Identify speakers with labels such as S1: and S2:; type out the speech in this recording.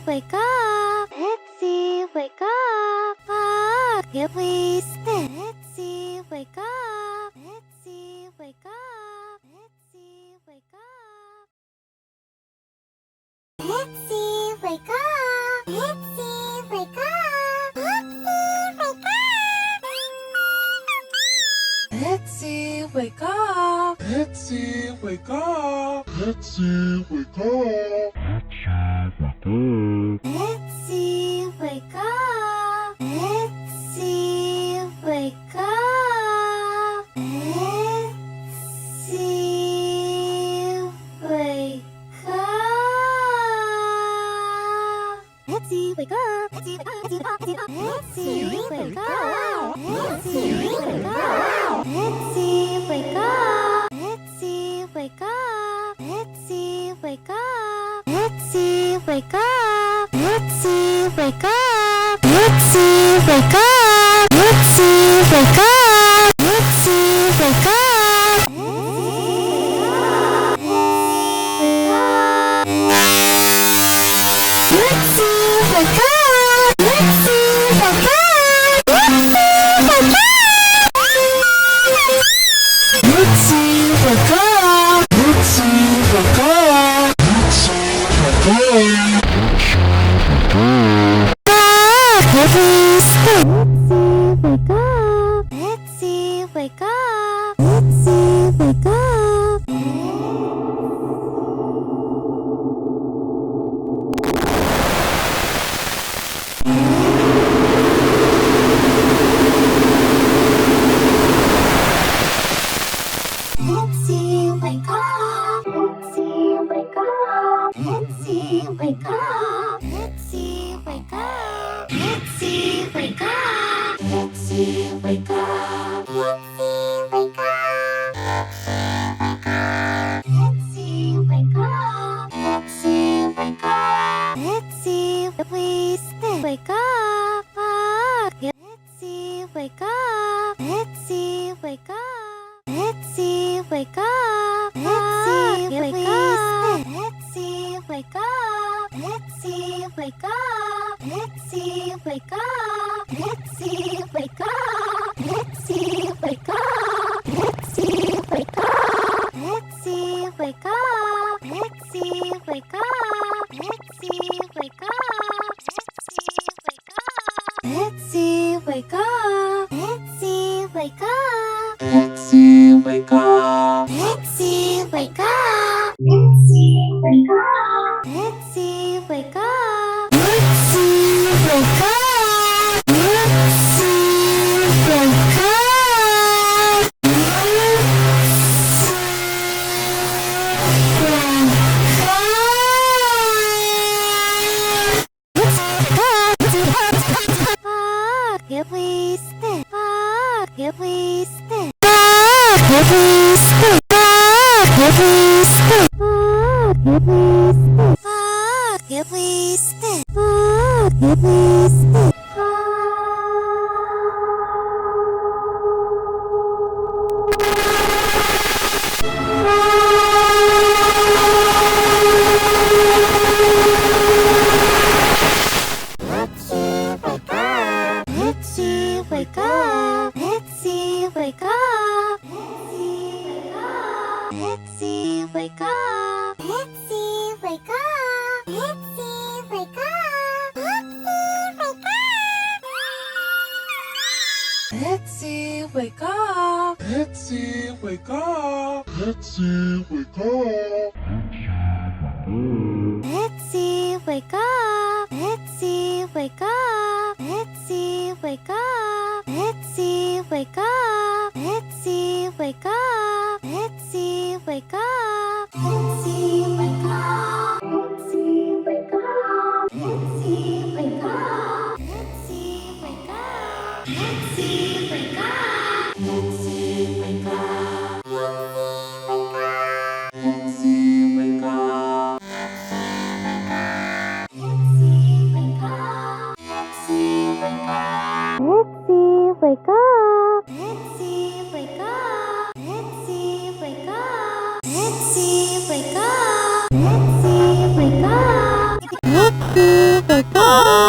S1: wake up. Bitsy, wake up. Here we sit. Bitsy, wake up. Bitsy, wake up. Bitsy, wake up. Bitsy, wake up. Bitsy, wake up. Bitsy, wake up.
S2: Bitsy, wake up! Bitsy, wake up! Bitsy, wake up!
S1: Bitsy, wake up. Bitsy, wake up. Bitsy, wake up. Bitsy, wake up. Bitsy, wake up. Bitsy, wake up. Bitsy, wake up. Bitsy, wake up. Bitsy, wake up. Bitsy, wake up. Bitsy, wake up. Bitsy, wake up. Bitsy, wake up. Bitsy, wake up. Bitsy, wake up. Bitsy, wake up. Bitsy, wake up.
S2: Bitsy, wake up! Bitsy, wake up!
S1: Bitsy, wake up. Bitsy, wake up. Bitsy, wake up. Bitsy, wake up. Bitsy, wake up. Bitsy, wake up. Bitsy, wake up. Bitsy, wake up. Bitsy, wake up. Bitsy, wake up. Bitsy, wake up. Bitsy, please wake up. Bitsy, wake up. Bitsy, wake up. Bitsy, wake up. Bitsy, wake up. Bitsy, wake up. Bitsy, wake up. Bitsy, wake up. Bitsy, wake up. Bitsy, wake up. Bitsy, wake up. Bitsy, wake up. Bitsy, wake up. Bitsy, wake up. Bitsy, wake up. Bitsy, wake up.
S2: Bitsy, wake up!
S1: Bitsy, wake up. Bitsy, wake up. Bitsy, wake up. Bitsy, wake up. Bitsy, wake up. Here we sit. Here we sit. Here we sit. Here we sit. Here we sit. Here we sit. Here we sit. Bitsy, wake up. Bitsy, wake up. Bitsy, wake up. Bitsy, wake up. Bitsy, wake up. Bitsy, wake up.
S2: Bitsy, wake up! Bitsy, wake up!
S1: Bitsy, wake up. Bitsy, wake up. Bitsy, wake up. Bitsy, wake up. Bitsy, wake up. Bitsy, wake up. Bitsy, wake up. Bitsy, wake up. Bitsy, wake up. Bitsy, wake up. Bitsy, wake up. Bitsy, wake up. Bitsy, wake up.
S2: Bitsy, wake up!
S1: wake up.